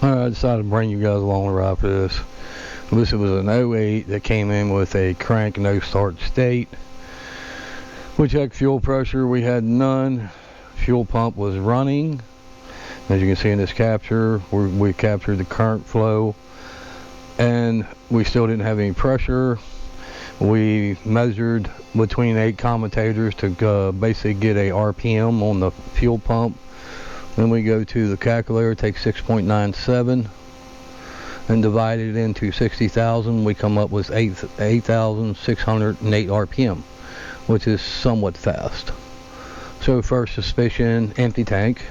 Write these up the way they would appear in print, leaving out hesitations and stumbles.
I decided to bring you guys along the ride for this. This was an 08 that came in with a crank no start state. We checked fuel pressure, we had none. Fuel pump was running. As you can see in this capture, we captured the current flow, and we still didn't have any pressure. We measured between 8 commutators to basically get a RPM on the fuel pump. Then we go to the calculator, take 6.97 and divide it into 60,000. We come up with 8,608 RPM, which is somewhat fast. So first suspicion, empty tank,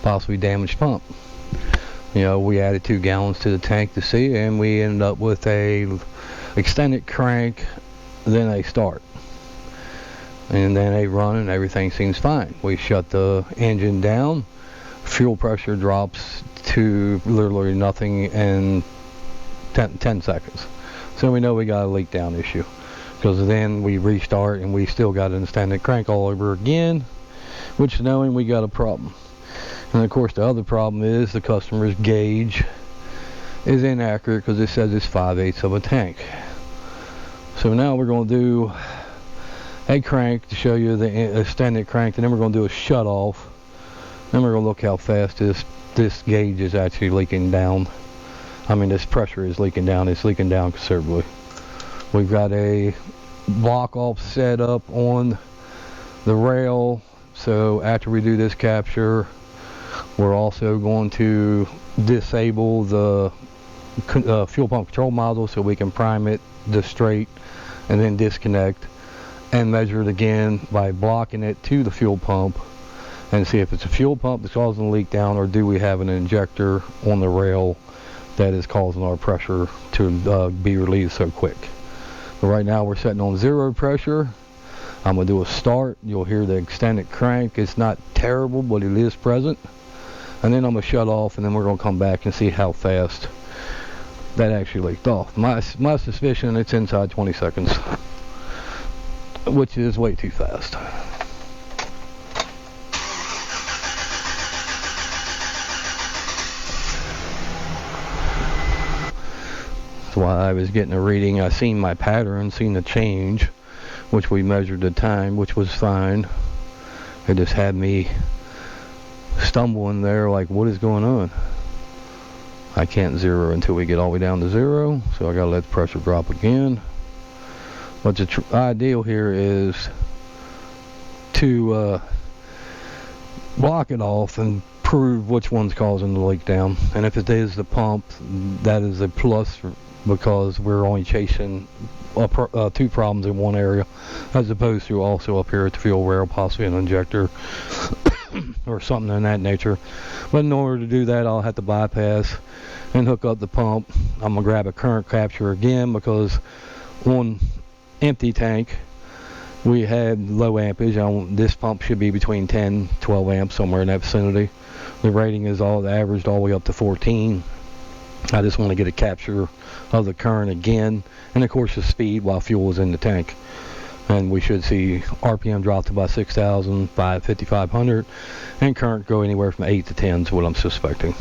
possibly damaged pump. You know, we added 2 gallons to the tank to see, and we ended up with a extended crank, then a start, and then a run, and everything seems fine. We shut the engine down. Fuel pressure drops to literally nothing in 10 seconds. So we know we got a leak down issue, because then we restart and we still got an extended crank all over again, which knowing we got a problem. And of course the other problem is the customer's gauge is inaccurate, because it says it's 5/8 of a tank. So now we're going to do a crank to show you the extended crank, and then we're going to do a shut off. Then we're going to look how fast this gauge is actually leaking down. I mean, this pressure is leaking down. It's leaking down considerably. We've got a block off set up on the rail. So after we do this capture, we're also going to disable the fuel pump control module so we can prime it just straight, and then disconnect and measure it again by blocking it to the fuel pump, and see if it's a fuel pump that's causing the leak down, or do we have an injector on the rail that is causing our pressure to be relieved so quick. But right now we're setting on 0 pressure. I'm going to do a start. You'll hear the extended crank. It's not terrible, but it is present. And then I'm going to shut off, and then we're going to come back and see how fast that actually leaked off. My suspicion, it's inside 20 seconds, which is way too fast. While I was getting a reading, I seen my pattern, seen the change, which we measured the time, which was fine. It just had me stumbling there like, what is going on? I can't zero until we get all the way down to 0, so I gotta let the pressure drop again. But the ideal here is to block it off and prove which one's causing the leak down. And if it is the pump, that is a plus, because we're only chasing 2 problems in one area, as opposed to also up here at the fuel rail, possibly an injector or something in that nature. But in order to do that, I'll have to bypass and hook up the pump. I'm gonna grab a current capture again, because on empty tank we had low ampage. This pump should be between 10-12 amps, somewhere in that vicinity. The rating is averaged all the way up to 14. I just want to get a capture of the current again, and of course the speed while fuel is in the tank. And we should see RPM drop to about 6,000, 5,500, and current go anywhere from 8 to 10 is what I'm suspecting.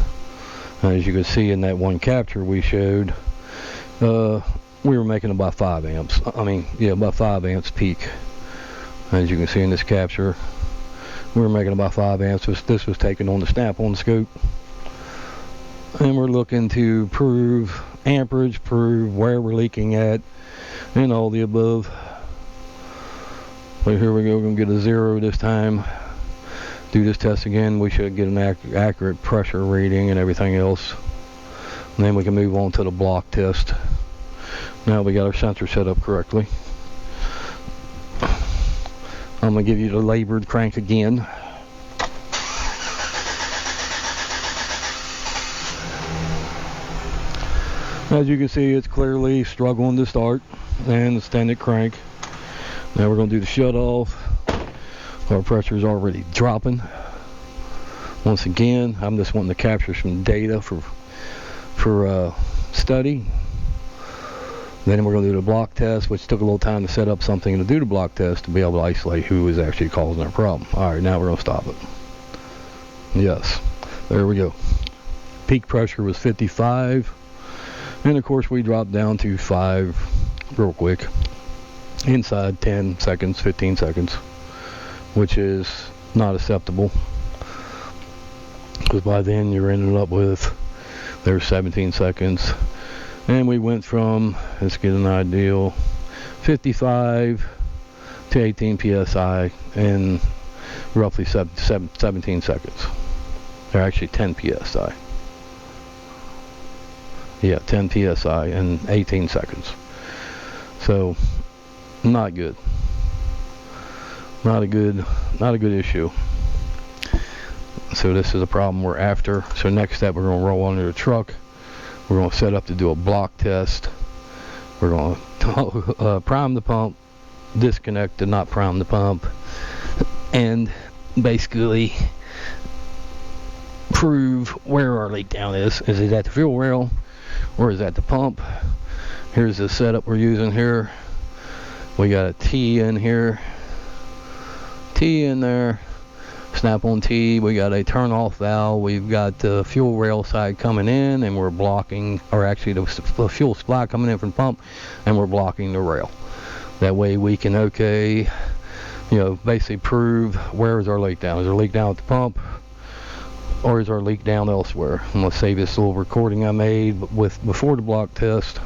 As you can see in that one capture we showed, we were making about 5 amps. About 5 amps peak. As you can see in this capture, we were making about 5 amps. This was taken on the snap-on scope. And we're looking to prove amperage, prove where we're leaking at, and all the above. But here we go, we're going to get a 0 this time. Do this test again, we should get an accurate pressure reading and everything else. And then we can move on to the block test. Now we got our sensor set up correctly. I'm going to give you the labored crank again. As you can see, it's clearly struggling to start, and the extended crank. Now we're going to do the shut off. Our pressure is already dropping. Once again, I'm just wanting to capture some data for study. Then we're going to do the block test, which took a little time to set up something to do the block test to be able to isolate who is actually causing our problem. Alright, now we're going to stop it. Yes, there we go. peak pressure was 55, and of course we dropped down to 5 real quick, inside 10 seconds, 15 seconds, which is not acceptable, because by then you're ending up with, there's 17 seconds, and we went from, let's get an ideal, 55 to 18 psi in roughly 17 seconds. They're actually 10 psi. Yeah, 10 psi in 18 seconds. So, not good. Not a good issue. So this is a problem we're after. So next step, we're going to roll under the truck. We're going to set up to do a block test. We're going to prime the pump, disconnect to not prime the pump, and basically prove where our leak down is. Is it at the fuel rail or is it at the pump? Here's the setup we're using here. We got a T in here, T in there, snap on T. We got a turn off valve. We've got the fuel rail side coming in, and we're blocking, or actually the fuel supply coming in from pump, and we're blocking the rail. That way we can, basically prove where is our leak down. Is there a leak down at the pump, or is our leak down elsewhere? I'm going to save this little recording I made before the block test.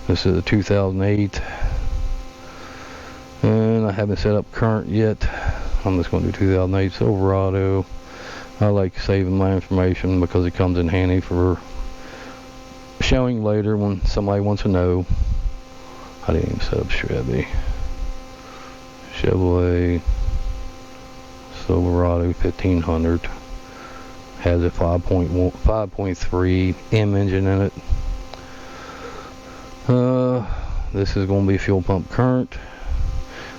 This is a 2008, and I haven't set up current yet. I'm just going to do 2008 Silverado. I like saving my information because it comes in handy for showing later when somebody wants to know. I didn't even set up Chevy. Chevrolet Silverado 1500 has a 5.3 M engine in it. This is going to be fuel pump current,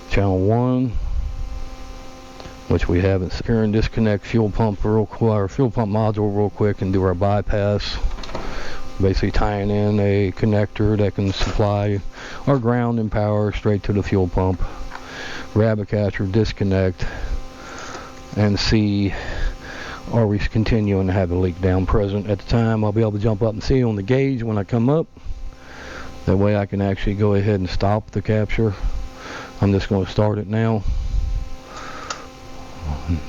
channel 1, which we haven't. Secure and disconnect fuel pump module real quick and do our bypass. Basically tying in a connector that can supply our ground and power straight to the fuel pump. Grab a catcher, disconnect, and see, are we continuing to have a leak down present at the time. I'll be able to jump up and see on the gauge when I come up. That way I can actually go ahead and stop the capture. I'm just going to start it now.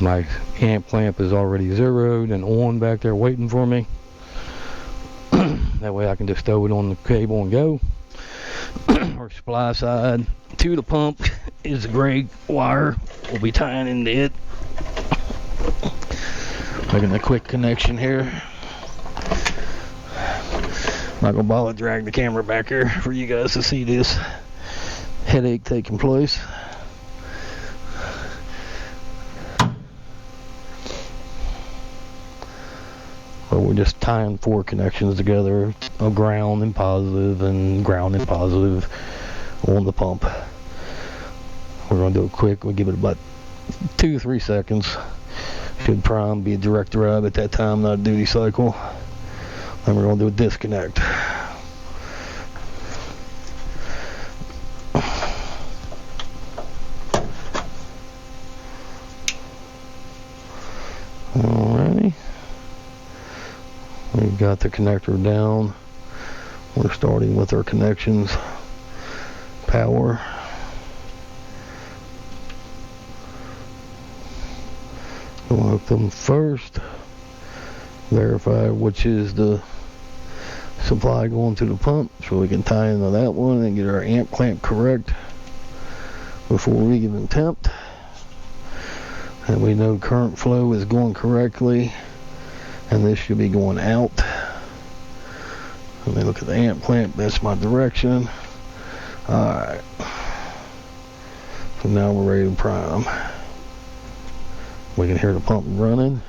My amp clamp is already zeroed and on back there waiting for me. That way I can just throw it on the cable and go. Our supply side to the pump is the gray wire. We'll be tying into it. Making a quick connection here. Not gonna bother to drag the camera back here for you guys to see this headache taking place. But we're just tying 4 connections together, a ground and positive on the pump. We're gonna do it quick. We'll give it about 2-3 seconds. Should prime, be a direct drive at that time, not a duty cycle. Then we're going to do a disconnect. Alrighty. We've got the connector down. We're starting with our connections. Power. We'll hook them first. Verify which is the supply going to the pump, so we can tie into that one and get our amp clamp correct before we even temp. And we know current flow is going correctly, and this should be going out. Let me look at the amp clamp. That's my direction. Alright, so now we're ready to prime. We can hear the pump running.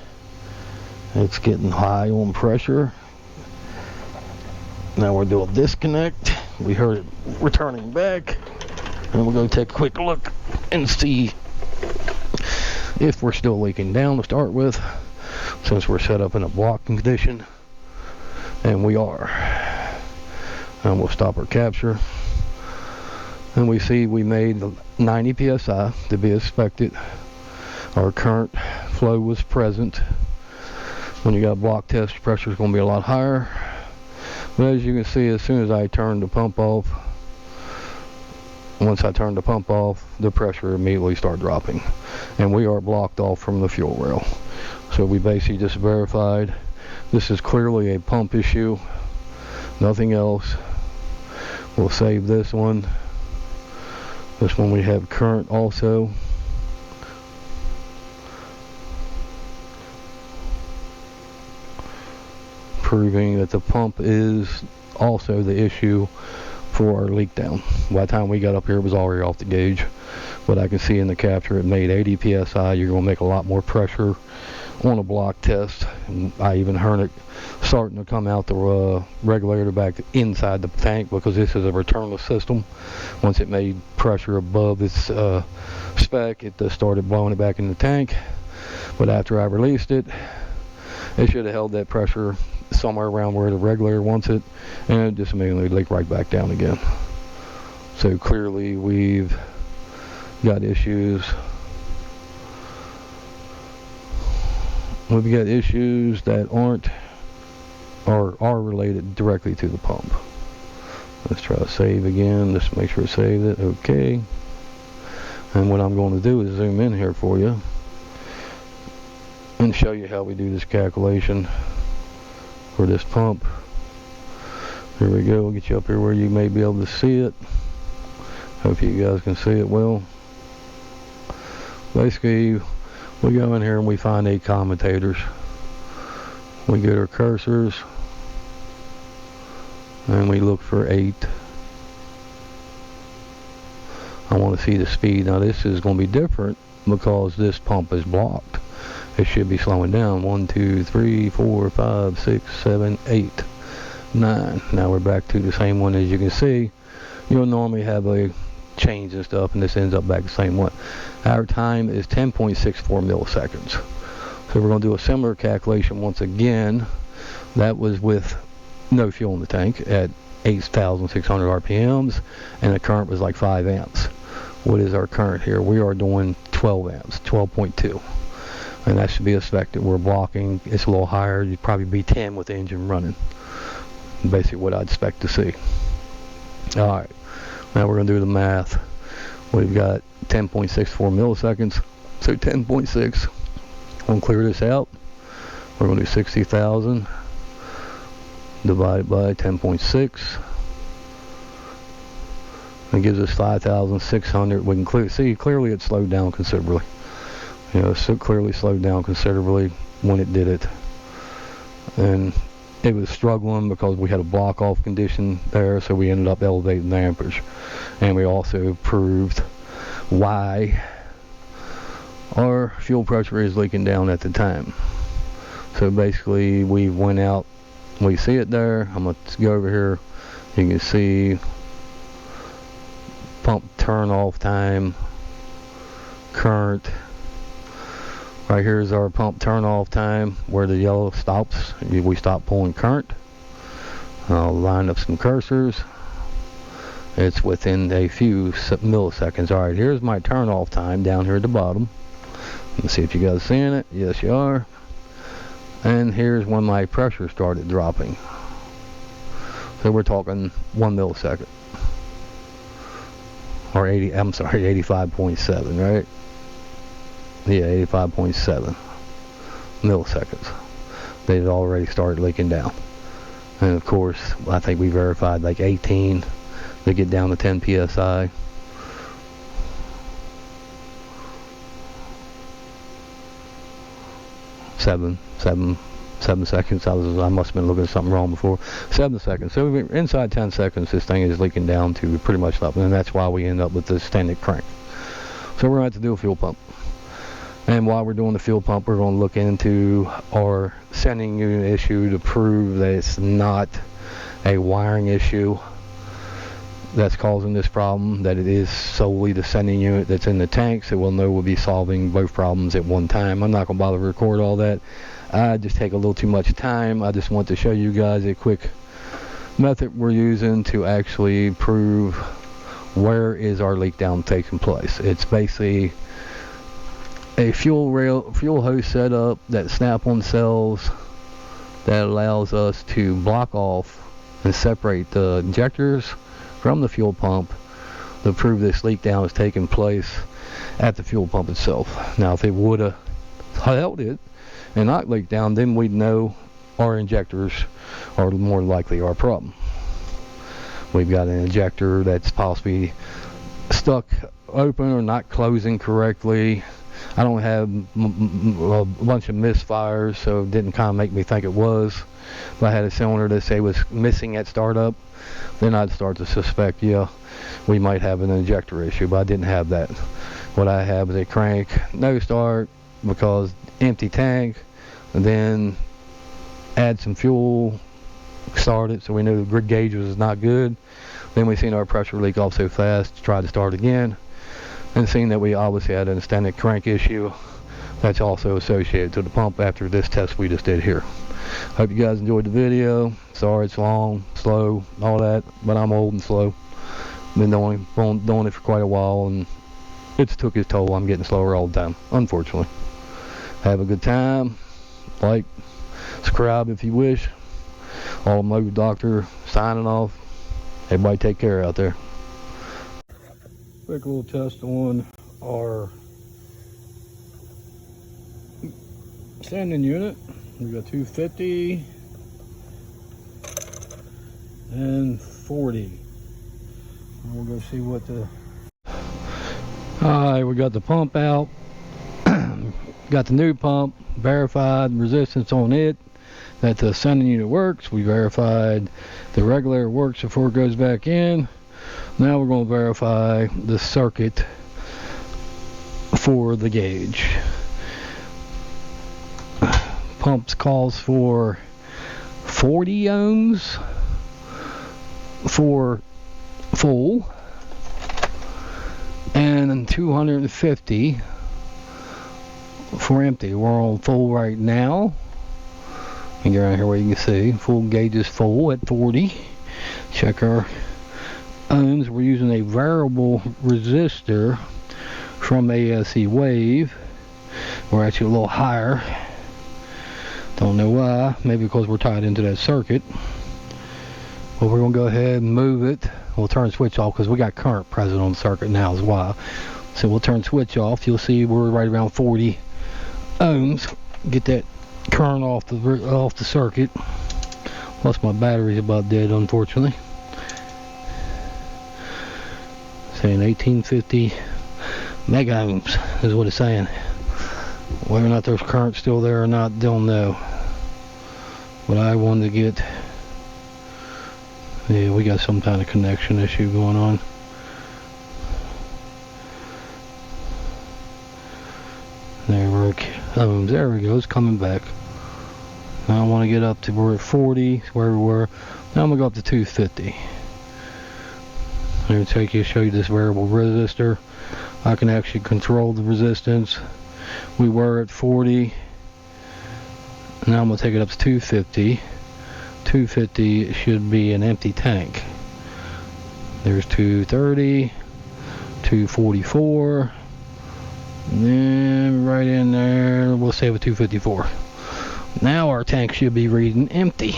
It's getting high on pressure. Now we'll do a disconnect. We heard it returning back. And we'll go take a quick look and see if we're still leaking down to start with, since we're set up in a blocking condition. And we are. And we'll stop our capture. And we see we made 90 psi to be expected. Our current flow was present. When you got a block test, your pressure is going to be a lot higher. But as you can see, as soon as I turn the pump off, once I turn the pump off, the pressure immediately started dropping. And we are blocked off from the fuel rail. So we basically just verified this is clearly a pump issue, nothing else. We'll save this one. This one we have current also. Proving that the pump is also the issue for our leak down. By the time we got up here, it was already off the gauge. But I can see in the capture it made 80 psi. You're going to make a lot more pressure on a block test. And I even heard it starting to come out the regulator back inside the tank, because this is a returnless system. Once it made pressure above its spec, it just started blowing it back in the tank. But after I released it, it should have held that pressure somewhere around where the regulator wants it, and it just immediately leaked right back down again. So clearly we've got issues. We've got issues that aren't or are related directly to the pump. Let's try to save again. Just make sure it saved it. Okay. And what I'm going to do is zoom in here for you and show you how we do this calculation for this pump. Here we go. We'll get you up here where you may be able to see it. Hope you guys can see it well. Basically, we go in here and we find 8 commutators. We get our cursors and we look for 8. I want to see the speed. Now this is going to be different because this pump is blocked. It should be slowing down. 1, 2, 3, 4, 5, 6, 7, 8, 9. Now we're back to the same one. As you can see, you'll normally have a change and stuff, and this ends up back the same one. Our time is 10.64 milliseconds. So we're going to do a similar calculation once again. That was with no fuel in the tank at 8,600 RPMs, and the current was like 5 amps. What is our current here? We are doing 12 amps, 12.2. And that should be a spec that we're blocking. It's a little higher. You'd probably be 10 with the engine running. Basically what I'd expect to see. Alright, now we're going to do the math. We've got 10.64 milliseconds. So 10.6. We'll clear this out. We're going to do 60,000 divided by 10.6. It gives us 5,600. We can see clearly it slowed down considerably. You know, so clearly slowed down considerably when it did it. And it was struggling because we had a block off condition there, so we ended up elevating the amperage. And we also proved why our fuel pressure is leaking down at the time. So basically we went out, we see it there. I'm going to go over here. You can see pump turn off time, current. Right here is our pump turn off time where the yellow stops. We stop pulling current. I'll line up some cursors. It's within a few milliseconds. Alright, here's my turn off time down here at the bottom. Let's see if you guys are seeing it. Yes, you are. And here's when my pressure started dropping. So we're talking 1 millisecond. Or 85.7, right? Yeah, 85.7 milliseconds. They had already started leaking down. And of course, I think we verified like 18 to get down to 10 psi. Seven seconds. I must have been looking at something wrong before. 7 seconds. So inside 10 seconds, this thing is leaking down to pretty much nothing, and that's why we end up with this standard crank. So we're going to have to do a fuel pump. And while we're doing the fuel pump, we're going to look into our sending unit issue to prove that it's not a wiring issue that's causing this problem, that it is solely the sending unit that's in the tank, so we'll know we'll be solving both problems at one time. I'm not going to bother to record all that. I just take a little too much time. I just want to show you guys a quick method we're using to actually prove where is our leak down taking place. It's basically a fuel hose setup that Snap-on sells that allows us to block off and separate the injectors from the fuel pump to prove this leak down is taking place at the fuel pump itself. Now if it would have held it and not leaked down, then we'd know our injectors are more likely our problem. We've got an injector that's possibly stuck open or not closing correctly. I don't have a bunch of misfires, so it didn't kind of make me think it was. If I had a cylinder that say was missing at startup, then I'd start to suspect, yeah, we might have an injector issue, but I didn't have that. What I have is a crank, no start, because empty tank, and then add some fuel, start it, so we knew the grid gauge was not good. Then we seen our pressure leak off so fast, tried to start again, and seeing that we obviously had an extended crank issue that's also associated to the pump after this test we just did here. Hope you guys enjoyed the video. Sorry it's long, slow, all that, but I'm old and slow. Been doing it for quite a while, and it's took its toll. I'm getting slower all the time, unfortunately. Have a good time. Like, subscribe if you wish. Automotive Doctor signing off. Everybody take care out there. Quick little test on our standing unit. We got 250 and 40. We'll go see what the... Alright, we got the pump out. Got the new pump, verified resistance on it, that the sending unit works. We verified the regulator works before it goes back in. Now we're going to verify the circuit for the gauge. Pumps calls for 40 ohms for full and 250 for empty. We're on full right now. And get around here where you can see full gauge is full at 40. Check our ohms. We're using a variable resistor from ASE Wave. We're actually a little higher. Don't know why. Maybe because we're tied into that circuit. But we're going to go ahead and move it. We'll turn the switch off because we got current present on the circuit now is why. So we'll turn the switch off. You'll see we're right around 40 ohms. Get that current off the circuit. Plus my battery's about dead, unfortunately. Saying 1850 mega ohms is what it's saying. Whether or not there's current still there or not, don't know. But I wanted to get... Yeah, we got some kind of connection issue going on. There we go, it's coming back. Now I want to get up to, we're at 40, where we were. Now I'm going to go up to 250. I'm going to show you this variable resistor. I can actually control the resistance. We were at 40. Now I'm going to take it up to 250. 250 should be an empty tank. There's 230, 244. And then right in there, we'll save a 254. Now our tank should be reading empty.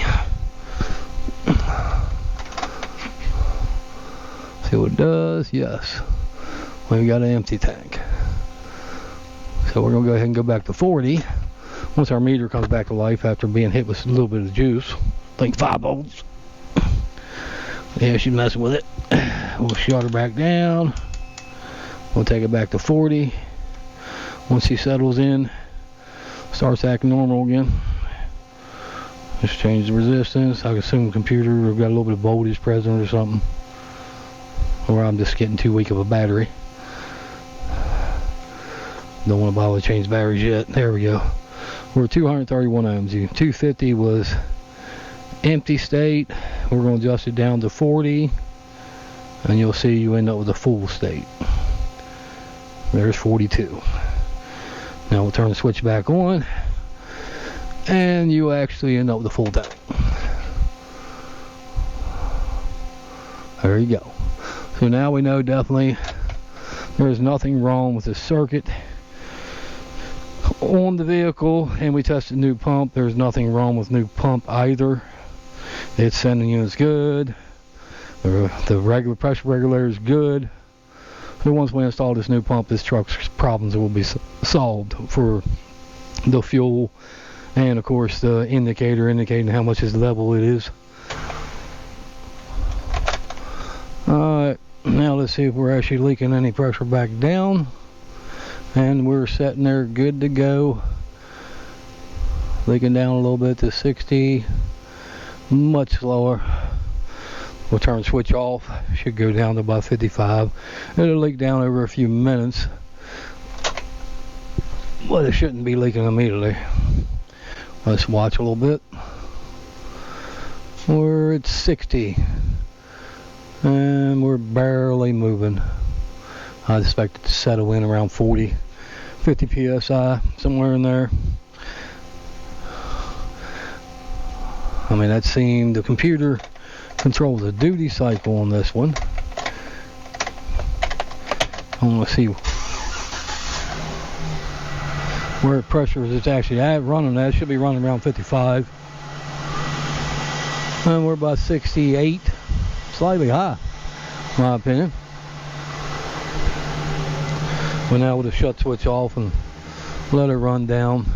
See what it does? Yes. We've got an empty tank. So we're going to go ahead and go back to 40. Once our meter comes back to life after being hit with a little bit of juice. I think 5 volts. Yeah, she's messing with it. We'll shut her back down. We'll take it back to 40. Once she settles in, starts acting normal again. Just change the resistance. I assume the computer got a little bit of voltage present or something. Or I'm just getting too weak of a battery. Don't want to bother to change batteries yet. There we go. We're 231 ohms. 250 was empty state. We're going to adjust it down to 40. And you'll see you end up with a full state. There's 42. Now we'll turn the switch back on, and you actually end up with a full tank. There you go. So now we know definitely there's nothing wrong with the circuit on the vehicle, and we tested new pump. There's nothing wrong with new pump either. It's sending you as good. The regular pressure regulator is good. So once we install this new pump, this truck's problems will be solved for the fuel, and of course the indicator indicating how much is level it is. Alright, now let's see if we're actually leaking any pressure back down. And we're sitting there good to go. Leaking down a little bit to 60. Much slower. We'll turn the switch off. Should go down to about 55. It'll leak down over a few minutes, but it shouldn't be leaking immediately. Let's watch a little bit. We're at 60. And we're barely moving. I expect it to settle in around 40, 50 psi, somewhere in there. I mean, that seemed, the computer controls the duty cycle on this one. I want to see where pressure is actually at, running at. It should be running around 55. And we're about 68, slightly high, in my opinion. We're now able to shut switch off and let it run down.